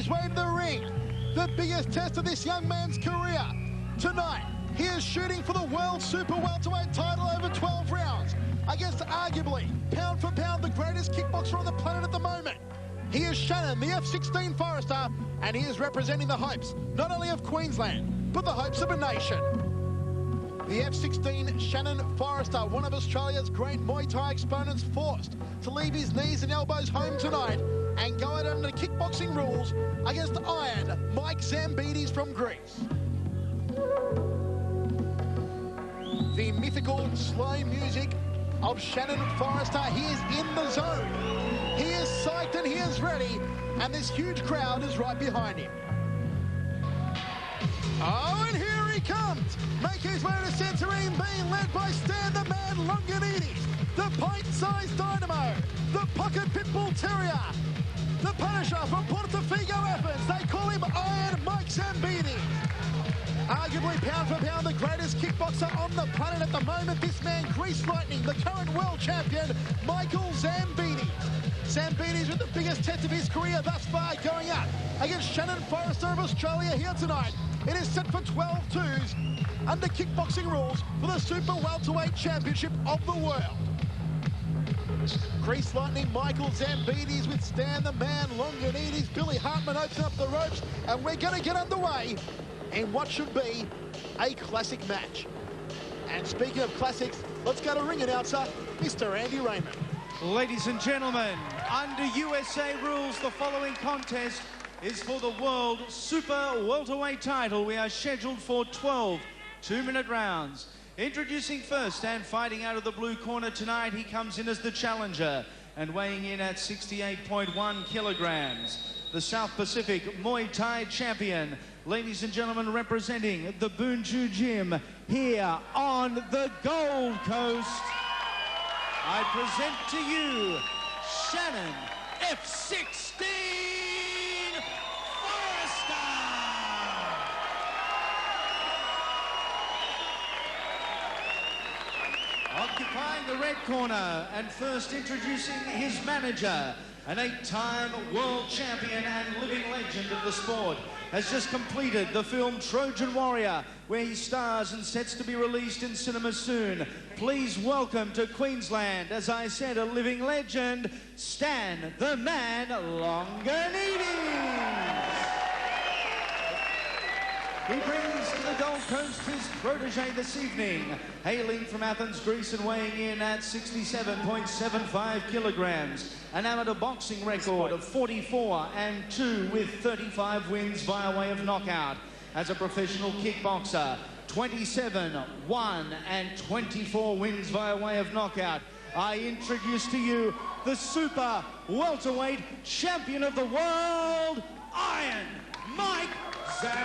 his way to the ring. The biggest test of this young man's career. Tonight, he is shooting for the World Super Welterweight title over 12 rounds against arguably, pound for pound, the greatest kickboxer on the planet at the moment. He is Shannon, the F16 Forrester, and he is representing the hopes, not only of Queensland, but the hopes of a nation. The F16 Shannon Forrester, one of Australia's great Muay Thai exponents, forced to leave his knees and elbows home tonight and go out under kickboxing rules against Iron Mike Zambidis from Greece. The mythical slow music of Shannon Forrester. He is in the zone. He is psyched and he is ready, and this huge crowd is right behind him. Oh, and here he comes, making his way to centre ring, being led by Stan the Man Longanidis, the pint-sized dynamo, the pocket pitbull terrier, the Punisher from Portafigo, Athens. They call him Iron Mike Zambidis. Arguably, pound for pound, the greatest kickboxer on the planet at the moment. This man, Grease Lightning, the current world champion, Michael Zambidis. Zambidis with the biggest test of his career thus far, going up against Shannon Forrester of Australia here tonight. It is set for 12 twos under kickboxing rules for the Super Welterweight Championship of the world. Grease Lightning, Michael Zambidis with Stan the Man Longanidis. Billy Hartman opens up the ropes, and we're going to get underway in what should be a classic match. And speaking of classics, let's go to ring announcer, Mr. Andy Raymond. Ladies and gentlemen, under USA rules, the following contest is for the World Super Welterweight title. We are scheduled for 12 two-minute rounds. Introducing first and fighting out of the blue corner tonight, he comes in as the challenger and weighing in at 68.1 kilograms. The South Pacific Muay Thai champion. Ladies and gentlemen, representing the Boonju Gym here on the Gold Coast, I present to you Shannon F16 Forrester. Occupying the red corner and first introducing his manager, an 8-time world champion and living legend of the sport, has just completed the film Trojan Warrior, where he stars and sets to be released in cinemas soon. Please welcome to Queensland, as I said, a living legend, Stan the Man Longanidis. He brings to the Gold Coast his protege this evening, hailing from Athens, Greece, and weighing in at 67.75 kilograms. An amateur boxing record of 44-2 with 35 wins via way of knockout. As a professional kickboxer, 27-1 and 24 wins via way of knockout. I introduce to you the Super Welterweight Champion of the World, Iron Mike Zambidis.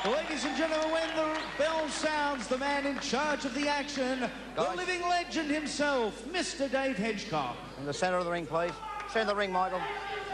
Ladies and gentlemen, when the bell sounds, the man in charge of the action, the living legend himself, Mr. Dave Hedgecock. In the centre of the ring, please. Centre of the ring, Michael.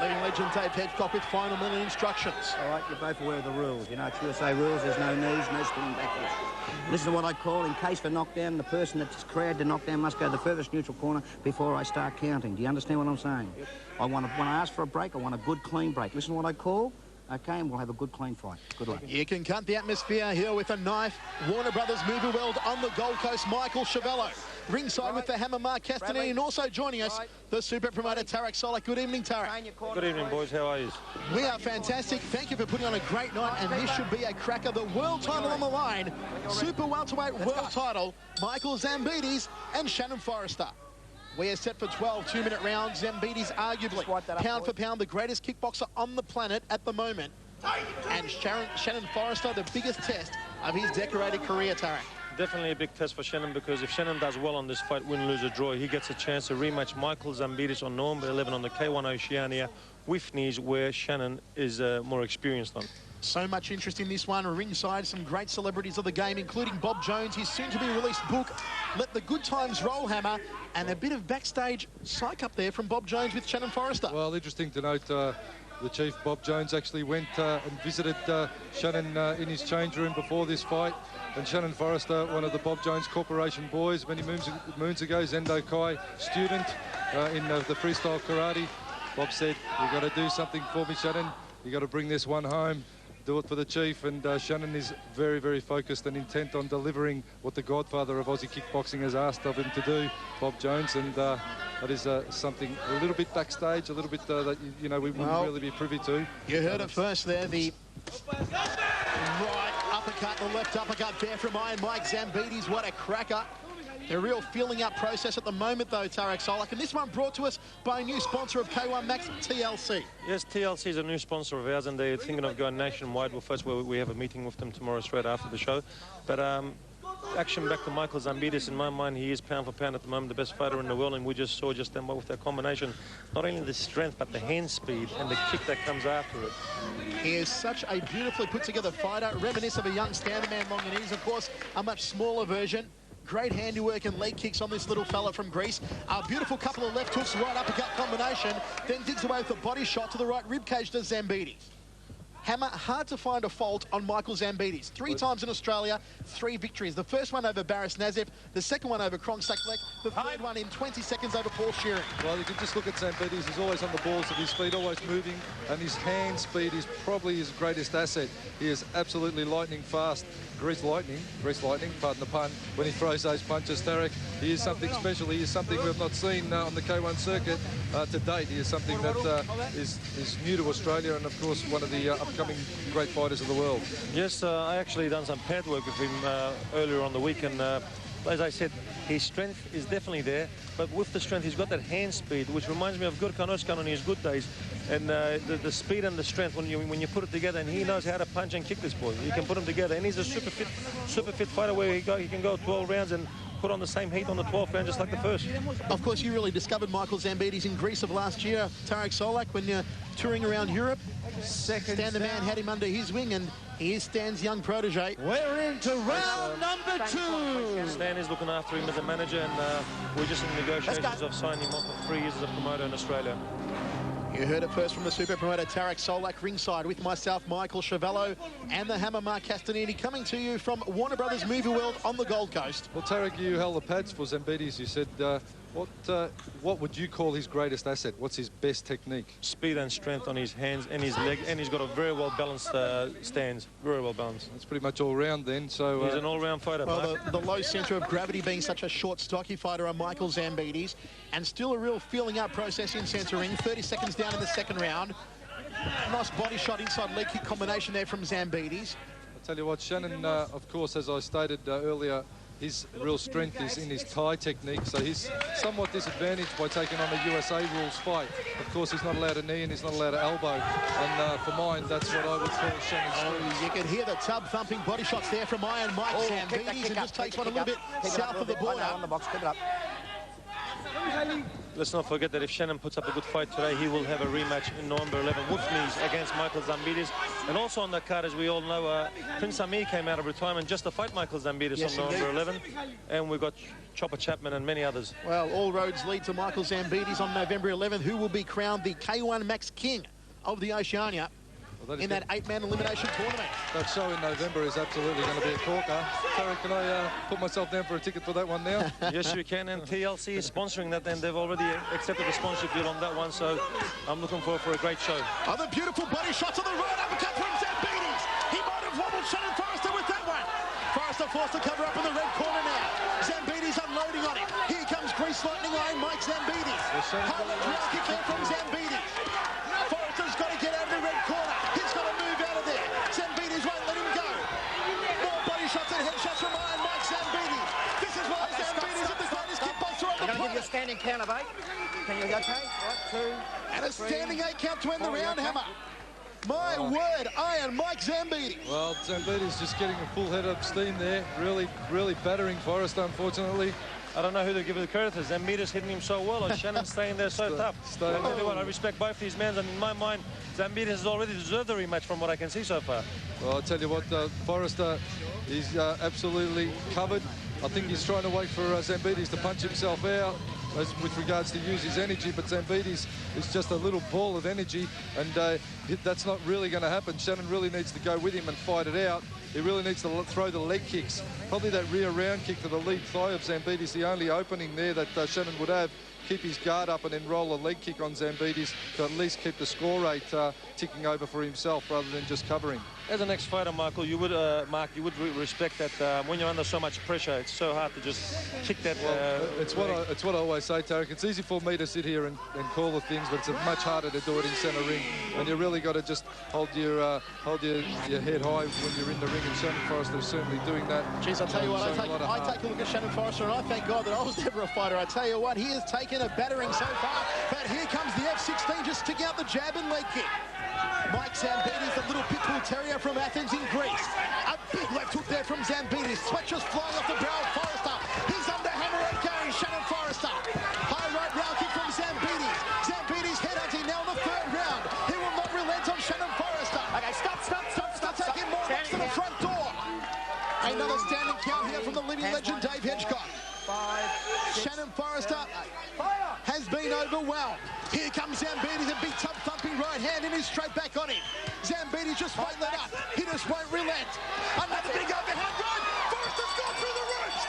Living legend Dave Hedgecock with final minute instructions. All right, you're both aware of the rules. You know, it's USA rules. There's no knees, no spinning backwards. Listen to what I call, in case for knockdown, the person that's created the knockdown must go to the furthest neutral corner before I start counting. Do you understand what I'm saying? Yep. When I ask for a break, I want a good, clean break. Listen to what I call. Okay, and we'll have a good, clean fight. Good luck. You can cut the atmosphere here with a knife. Warner Brothers movie world on the Gold Coast, Michael Chavello. Ringside with the hammer, Mark Castanini, and also joining us, the super promoter, Tarek Solak. Good evening, Tarek. Good evening, boys. How are you? We are fantastic. Thank you for putting on a great night, and this should be a cracker. The world title on the line, Super Welterweight world title, Michael Zambidis and Shannon Forrester. We are set for 12 two-minute rounds. Zambidis, arguably, pound for pound, the greatest kickboxer on the planet at the moment. And Shannon Forrester, the biggest test of his decorated career, Tarek. Definitely a big test for Shannon, because if Shannon does well on this fight, win, lose, or draw, he gets a chance to rematch Michael Zambidis on November 11 on the K1 Oceania with knees, where Shannon is more experienced on. So much interest in this one. Ringside, some great celebrities of the game, including Bob Jones, his soon-to-be-released book, Let the Good Times Roll, Hammer, and a bit of backstage psych up there from Bob Jones with Shannon Forrester. Well, interesting to note, The chief, Bob Jones, actually went and visited Shannon in his change room before this fight. And Shannon Forrester, one of the Bob Jones Corporation boys many moons ago, Zendo Kai student in the freestyle karate. Bob said, "You've got to do something for me, Shannon. You've got to bring this one home. Do it for the chief." And Shannon is very, very focused and intent on delivering what the godfather of Aussie kickboxing has asked of him to do, Bob Jones. And that is something a little bit backstage, a little bit that, you know, we wouldn't really be privy to. You heard it first there, the right uppercut, the left uppercut there from Iron Mike Zambidis. What a cracker. A real feeling up process at the moment, though, Tarek Solak. And this one brought to us by a new sponsor of K1 Max, TLC. Yes, TLC is a new sponsor of ours, and they're thinking of going nationwide. Well, first, we have a meeting with them tomorrow straight after the show. But action back to Michael Zambidis. In my mind, he is pound for pound at the moment the best fighter in the world, and we just saw just then with that combination, not only the strength, but the hand speed and the kick that comes after it. He is such a beautifully put together fighter, reminiscent of a young stand man Longanese, of course, a much smaller version. Great handiwork and leg kicks on this little fella from Greece. A beautiful couple of left hooks, right uppercut combination, then digs away with a body shot to the right ribcage to Zambidis. Hammer, hard to find a fault on Michael Zambidis. 3 times in Australia, 3 victories. The first one over Baris Nazif, the second one over Krong Saklek, the third one in 20 seconds over Paul Shearing. Well, you can just look at Zambidis. He's always on the balls of his feet, always moving, and his hand speed is probably his greatest asset. He is absolutely lightning fast. Grease lightning, pardon the pun, when he throws those punches, Tarek. He is something special. He is something we have not seen on the K1 circuit to date. He is something that is new to Australia, and of course one of the upcoming great fighters of the world. Yes, I actually done some pad work with him earlier on the week, and as I said, his strength is definitely there, but with the strength, he's got that hand speed, which reminds me of Gurkhan Özkan on his good days. And the speed and the strength, when you put it together, and he knows how to punch and kick this boy. You can put him together, and he's a super fit fighter where he can go 12 rounds and put on the same heat on the 12th round, just like the first. Of course, you really discovered Michael Zambidis in Greece of last year, Tarek Solak, when you're touring around Europe. Stan the Man had him under his wing, and he is Stan's young protege. We're into round number 2. Stan is looking after him as a manager, and we're just in negotiations of signing him up for 3 years as a promoter in Australia. You heard it first from the super promoter Tarek Solak ringside with myself, Michael Chavello, and the Hammer Mark Castanini, coming to you from Warner Brothers Movie World on the Gold Coast. Well, Tarek, you held the pads for Zambidis. You said, what would you call his greatest asset? What's his best technique? Speed and strength on his hands and his leg, and he's got a very well balanced stance, very well balanced. That's pretty much all round then. So he's an all-round fighter. Well, the low centre of gravity being such a short, stocky fighter on Michael Zambidis, and still a real feeling up process in centre ring. 30 seconds down in the second round. Nice body shot inside leg kick combination there from Zambidis. I'll tell you what, Shannon, of course, as I stated earlier, his real strength is in his Thai technique, so he's somewhat disadvantaged by taking on a USA rules fight. Of course, he's not allowed a knee and he's not allowed an elbow, and for mine, that's what I would call Shannon's strength. You can hear the tub-thumping body shots there from Iron Mike Zambidis, and just takes one a little bit south of the border. On the box, pick it up. Let's not forget that if Shannon puts up a good fight today, he will have a rematch in November 11 with knees against Michael Zambidis. And also on that card, as we all know, Prince Amir came out of retirement just to fight Michael Zambidis on November 11. And we've got Chopper Chapman and many others. Well, all roads lead to Michael Zambidis on November 11th, who will be crowned the K1 Max King of the Oceania in that 8-man elimination tournament. That show in November is absolutely going to be a corker. Tarek, can I put myself down for a ticket for that one now? Yes, you can, and TLC is sponsoring that, and they've already accepted the sponsorship deal on that one, so I'm looking forward for a great show. Other beautiful body shots on the right uppercut from Zambidis. He might have wobbled Shannon Forrester with that one. Forrester forced to cover up in the red corner now. Zambidis unloading on him. Here comes Grease Lightning Eye, Mike Zambidis. Highland drop kick there from Zambidis. Forrester's got to get out of the red corner. He's got to move out of there. Zambidis won't let him go. More body shots and headshots from Iron Mike Zambidis. This is why Zambidis is the greatest kickboxer on the planet. I'm going to give you a standing count of 8. Can you okay? 1, 2, and a standing 8 count to end the round, Hammer. My word, Iron Mike Zambidis. Well, Zambidis just getting a full head of steam there. Really battering Forrester, unfortunately. I don't know who to give the credit to. Zambidis hitting him so well, or Shannon staying there so tough. I tell you what, I respect both these men, and in my mind, Zambidis has already deserved the rematch from what I can see so far. Well, I'll tell you what, Forrester is absolutely covered. I think he's trying to wait for Zambidis to punch himself out. with regards to use his energy, but Zambidis is just a little ball of energy, and that's not really going to happen. Shannon really needs to go with him and fight it out. He really needs to throw the leg kicks. Probably that rear round kick to the lead thigh of Zambidis, the only opening there that Shannon would have. Keep his guard up and then roll a leg kick on Zambidis to at least keep the score rate ticking over for himself rather than just covering. As an ex-fighter, Michael, you would, Mark, you would respect that when you're under so much pressure, it's so hard to just kick that. It's what I always say, Tarek. It's easy for me to sit here and call the things, but it's much harder to do it in centre ring. And you really got to just hold your head high when you're in the ring. And Shannon Forrester is certainly doing that. Jeez, I'll tell you what, I take a look at Shannon Forrester, and I thank God that I was never a fighter. I tell you what, he has taken a battering so far, but here comes the F16 just sticking out the jab and leg kick. Mike Zambidis, the little pit bull terrier from Athens in Greece. A big left hook there from Zambidis. Sweat just flying off the barrel of Forrester. He's under hammer again, Shannon Forrester. High right round kick from Zambidis. Zambidis headhunting now in the third round. He will not relent on Shannon Forrester. Okay, stop. Taking more knocks to the front door. Another standing count here from the living legend Dave Hedgecott. Shannon Forrester has been overwhelmed. Here comes Zambidis, a big tub thumping right hand, and he's straight back on him. Zambidis just won't let up. He just won't relent. Another big overhand right. Forrester's gone through the ropes.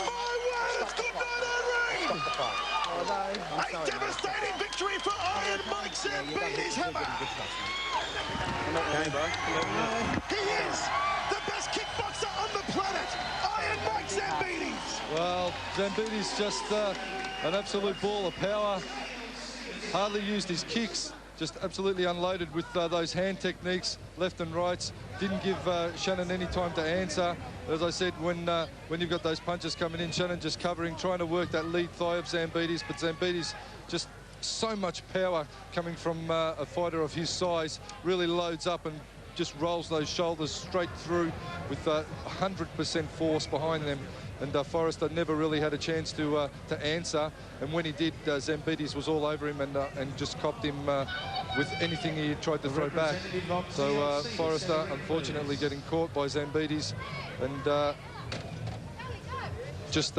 My word, it's good night on ring. A devastating victory for Iron Mike Zambidis hammer. He is the best kickboxer on the planet, Iron Mike Zambidis. Well, Zambidis just an absolute ball of power. Hardly used his kicks, just absolutely unloaded with those hand techniques, left and rights. Didn't give Shannon any time to answer. As I said, when you've got those punches coming in, Shannon just covering, trying to work that lead thigh of Zambidis, but Zambidis just so much power coming from a fighter of his size, really loads up and just rolls those shoulders straight through with 100% force behind them. And Forrester never really had a chance to answer. And when he did, Zambidis was all over him and just copped him with anything he tried to throw back. So Forrester, unfortunately, getting caught by Zambidis, and just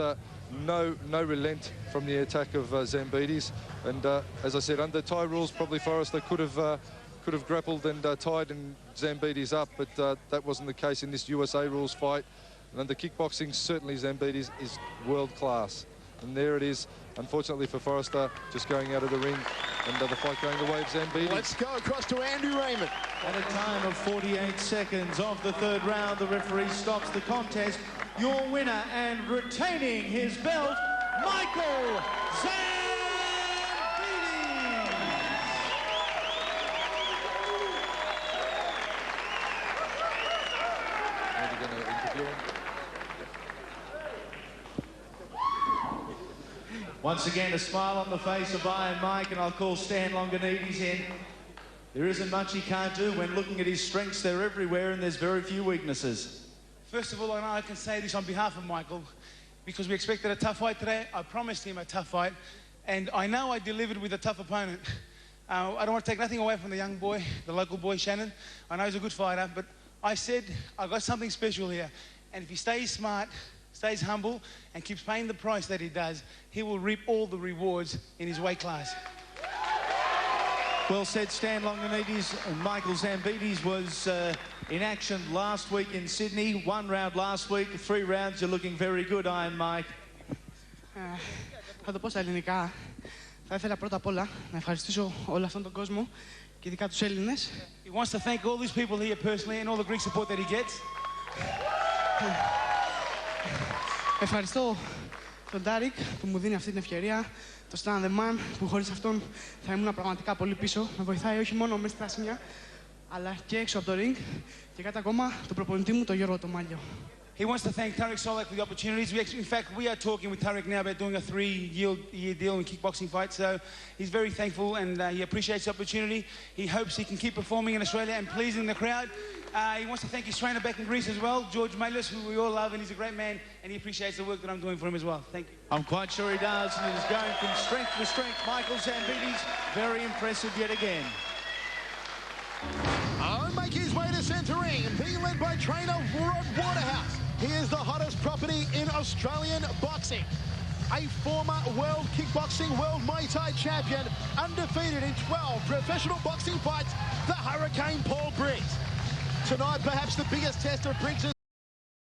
no relent from the attack of Zambidis. And as I said, under Thai rules, probably Forrester could have grappled and tied and Zambidis up, but that wasn't the case in this USA rules fight. And under kickboxing, certainly Zambidis is world class. And there it is, unfortunately for Forrester, just going out of the ring, and the fight going the way of Zambidis. Let's go across to Andy Raymond. At a time of 48 seconds of the third round, the referee stops the contest. Your winner and retaining his belt, Michael Zambidis. Are you going to interview him? Once again, a smile on the face of Iron Mike, and I'll call Stan Longanides in. There isn't much he can't do. When looking at his strengths, they're everywhere, and there's very few weaknesses. First of all, I know I can say this on behalf of Michael, because we expected a tough fight today. I promised him a tough fight, and I know I delivered with a tough opponent. I don't want to take nothing away from the young boy, the local boy, Shannon. I know he's a good fighter, but I said I got something special here, and if he stays smart, stays humble, and keeps paying the price that he does, he will reap all the rewards in his weight class. Well said, Stan Longanides. Michael Zambidis was in action last week in Sydney. 1 round last week, 3 rounds. You're looking very good, Iron Mike. Θα το πω στα ελληνικά. Θα ήθελα πρώτα απ' όλα να ευχαριστήσω όλο αυτόν τον κόσμο και ειδικά τους Έλληνες. He wants to thank all these people here personally and all the Greek support that he gets. Ευχαριστώ τον Τάρικ που μου δίνει αυτή την ευκαιρία, το Stan the Man που χωρίς αυτόν θα ήμουν πραγματικά πολύ πίσω. Με βοηθάει όχι μόνο μέσα στα σημεία, αλλά και έξω από το ring και κάτι ακόμα, τον προπονητή μου, τον Γιώργο Τομάλιο. He wants to thank Tarek Solak for the opportunities. In fact, we are talking with Tarek now about doing a 3-year deal in kickboxing fights. So he's very thankful and he appreciates the opportunity. He hopes he can keep performing in Australia and pleasing the crowd. He wants to thank his trainer back in Greece as well, George Malis, who we all love, and he's a great man, and he appreciates the work that I'm doing for him as well. Thank you. I'm quite sure he does, and he's going from strength to strength. Michael Zambidis, very impressive yet again. Make his way to centre ring, being led by trainer Rod Waterhouse. He is is the hottest property in Australian boxing. A former world kickboxing, world Muay Thai champion, undefeated in 12 professional boxing fights, the Hurricane Paul Briggs. Tonight, perhaps the biggest test of Briggs'